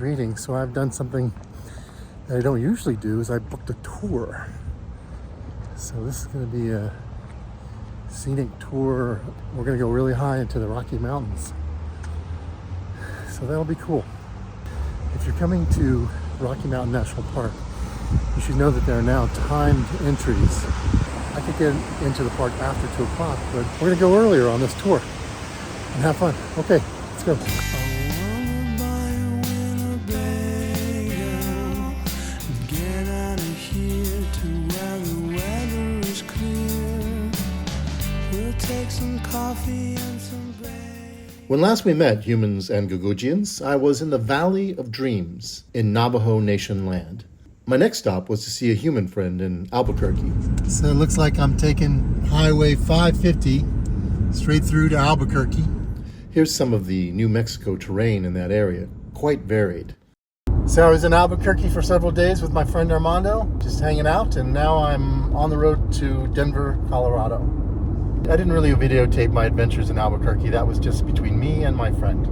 reading, so I've done something that I don't usually do, is I booked a tour. So this is going to be a scenic tour. We're going to go really high into the Rocky Mountains. So that'll be cool. If you're coming to Rocky Mountain National Park, you should know that there are now timed entries. I could get into the park after 2 o'clock, but we're going to go earlier on this tour and have fun. Okay, let's go. When last we met, humans and Gugu-Gee-ans, I was in the Valley of Dreams in Navajo Nation land. My next stop was to see a human friend in Albuquerque. So it looks like I'm taking Highway 550 straight through to Albuquerque. Here's some of the New Mexico terrain in that area, quite varied. So I was in Albuquerque for several days with my friend Armando, just hanging out, and now I'm on the road to Denver, Colorado. I didn't really videotape my adventures in Albuquerque. That was just between me and my friend.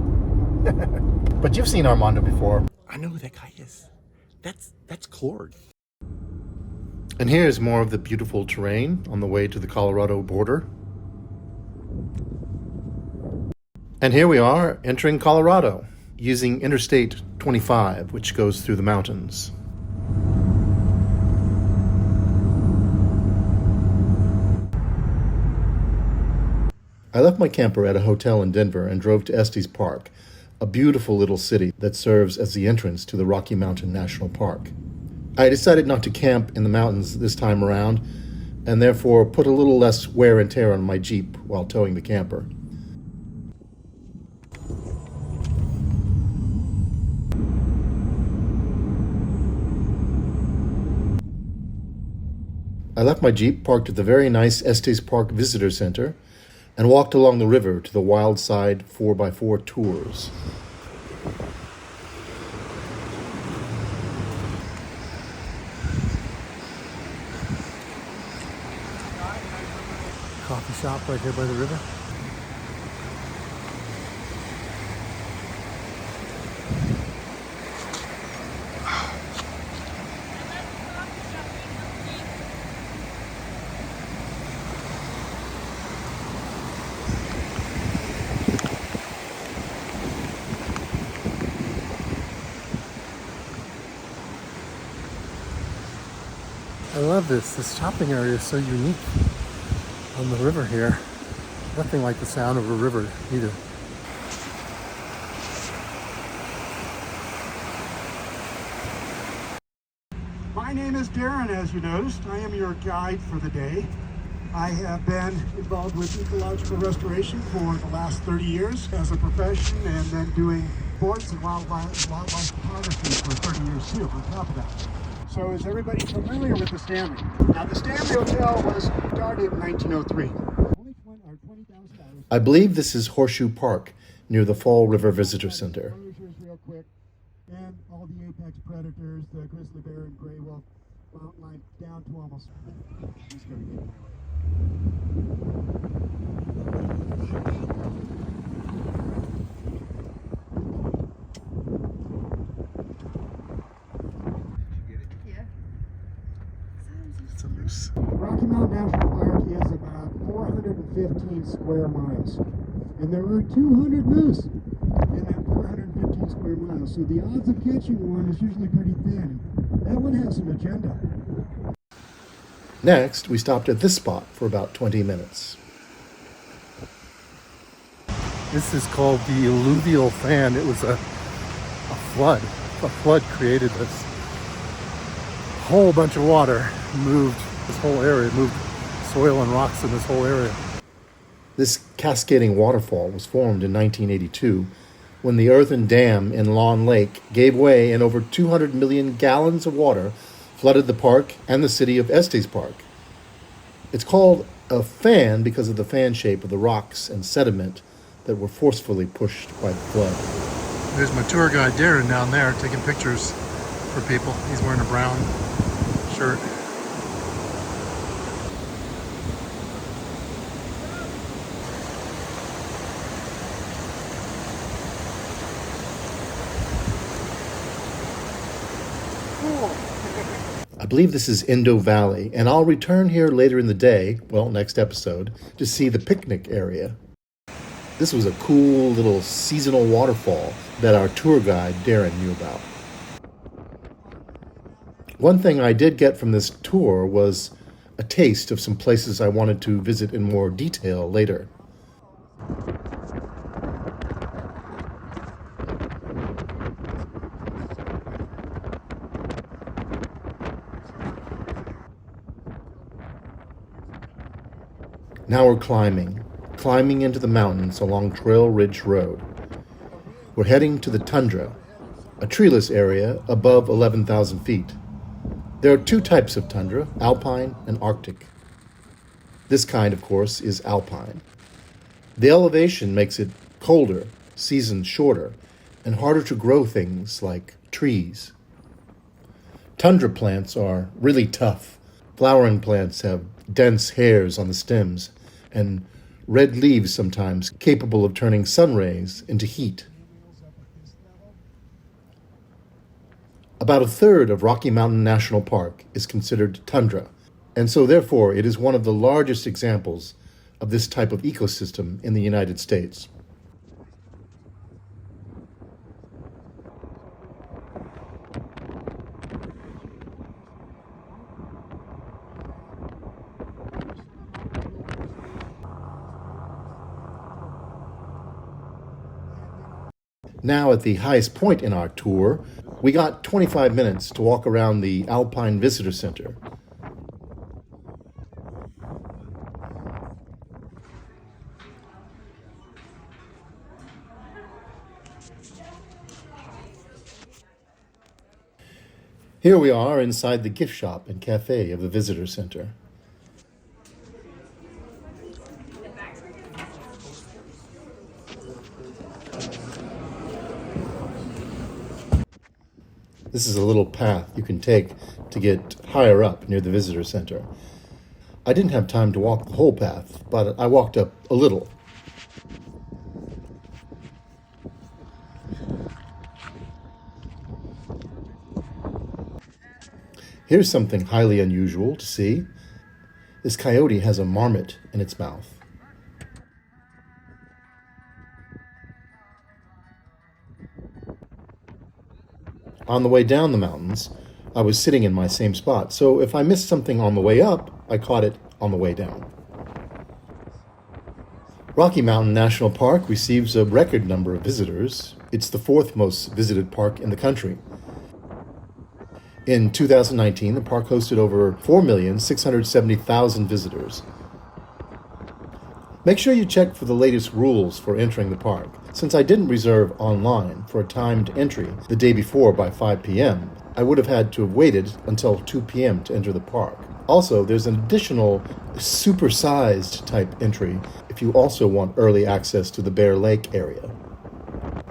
But you've seen Armando before. I know who that guy is. That's CLORG. And here's more of the beautiful terrain on the way to the Colorado border. And here we are entering Colorado using Interstate 25, which goes through the mountains. I left my camper at a hotel in Denver and drove to Estes Park, a beautiful little city that serves as the entrance to the Rocky Mountain National Park. I decided not to camp in the mountains this time around, and therefore put a little less wear and tear on my Jeep while towing the camper. I left my Jeep parked at the very nice Estes Park Visitor Center and walked along the river to the Wildside 4x4 tours. Coffee shop right here by the river. I love this. This shopping area is so unique on the river here. Nothing like the sound of a river either. My name is Darren, as you noticed. I am your guide for the day. I have been involved with ecological restoration for the last 30 years as a profession, and then doing sports and wildlife photography for 30 years too, on top of that. So is everybody familiar with the Stanley? Now the Stanley Hotel was started in 1903. I believe this is Horseshoe Park, near the Fall River Visitor Center. Real quick, and all the apex predators, the grizzly bear and gray wolf, mountain lion, down to almost. He's gonna get my It's a moose. Rocky Mountain National Park is about 415 square miles, and there are 200 moose in that 415 square miles, so the odds of catching one is usually pretty thin. That one has an agenda. Next, we stopped at this spot for about 20 minutes. This is called the alluvial fan. It was a flood. A flood created this whole bunch of water, moved this whole area, moved soil and rocks in this whole area. This cascading waterfall was formed in 1982 when the earthen dam in Lawn Lake gave way and over 200 million gallons of water flooded the park and the city of Estes Park. It's called a fan because of the fan shape of the rocks and sediment that were forcefully pushed by the flood. There's my tour guide Darren down there taking pictures for people. He's wearing a brown shirt. cool. I believe this is Indo Valley, and I'll return here later in the day, well, next episode, to see the picnic area. This was a cool little seasonal waterfall that our tour guide, Darren, knew about. One thing I did get from this tour was a taste of some places I wanted to visit in more detail later. Now we're climbing into the mountains along Trail Ridge Road. We're heading to the tundra, a treeless area above 11,000 feet. There are two types of tundra, Alpine and Arctic. This kind, of course, is Alpine. The elevation makes it colder, seasons shorter, and harder to grow things like trees. Tundra plants are really tough. Flowering plants have dense hairs on the stems and red leaves sometimes capable of turning sun rays into heat. About a third of Rocky Mountain National Park is considered tundra, and so therefore it is one of the largest examples of this type of ecosystem in the United States. Now at the highest point in our tour, we got 25 minutes to walk around the Alpine Visitor Center. Here we are inside the gift shop and cafe of the Visitor Center. This is a little path you can take to get higher up near the visitor center. I didn't have time to walk the whole path, but I walked up a little. Here's something highly unusual to see. This coyote has a marmot in its mouth. On the way down the mountains, I was sitting in my same spot, so if I missed something on the way up, I caught it on the way down. Rocky Mountain National Park receives a record number of visitors. It's the fourth most visited park in the country. In 2019, the park hosted over 4,670,000 visitors. Make sure you check for the latest rules for entering the park. Since I didn't reserve online for a timed entry the day before by 5 p.m., I would have had to have waited until 2 p.m. to enter the park. Also, there's an additional supersized type entry if you also want early access to the Bear Lake area.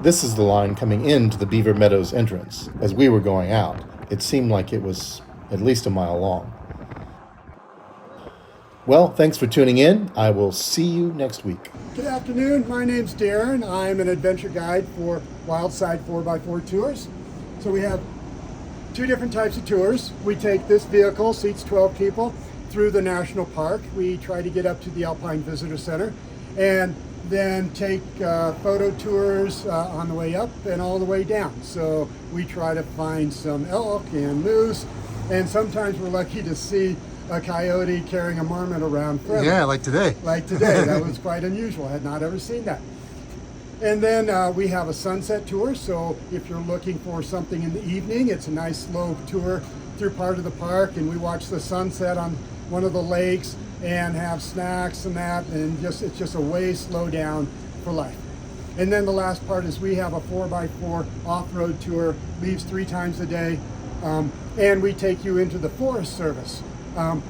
This is the line coming into the Beaver Meadows entrance. As we were going out, it seemed like it was at least a mile long. Well, thanks for tuning in. I will see you next week. Good afternoon. My name's Darren. I'm an adventure guide for Wildside 4x4 tours. So we have two different types of tours. We take this vehicle, seats 12 people, through the national park. We try to get up to the Alpine Visitor Center and then take photo tours on the way up and all the way down. So we try to find some elk and moose, and sometimes we're lucky to see a coyote carrying a marmot around forever. Yeah, like today. Like today. That was quite unusual. I had not ever seen that. And then we have a sunset tour. So if you're looking for something in the evening, it's a nice slow tour through part of the park, and we watch the sunset on one of the lakes and have snacks and that, and it's just a way slow down for life. And then the last part is we have a 4x4 off-road tour, leaves 3 times a day, and we take you into the Forest Service,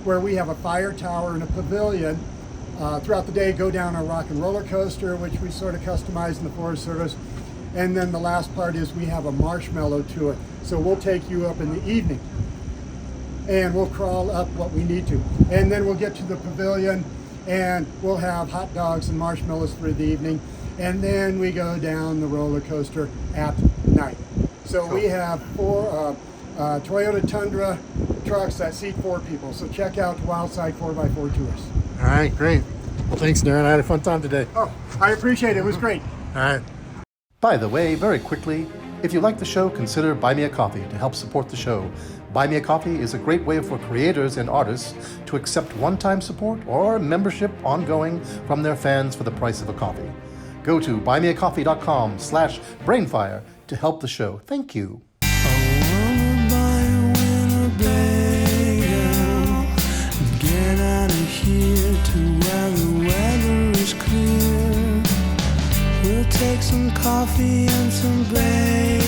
where we have a fire tower and a pavilion. Throughout the day, go down a rock and roller coaster, which we sort of customize in the Forest Service. And then the last part is we have a marshmallow tour. So we'll take you up in the evening and we'll crawl up what we need to. And then we'll get to the pavilion and we'll have hot dogs and marshmallows for the evening. And then we go down the roller coaster at night. So we have Toyota Tundra trucks that seat 4 people. So check out Wildside 4x4 tours. All right, great. Well, thanks, Darren. I had a fun time today. Oh, I appreciate it. It was great. All right. By the way, very quickly, if you like the show, consider Buy Me a Coffee to help support the show. Buy Me a Coffee is a great way for creators and artists to accept one-time support or membership ongoing from their fans for the price of a coffee. Go to buymeacoffee.com/brainfire to help the show. Thank you. Get out of here to where the weather is clear. We'll take some coffee and some bacon.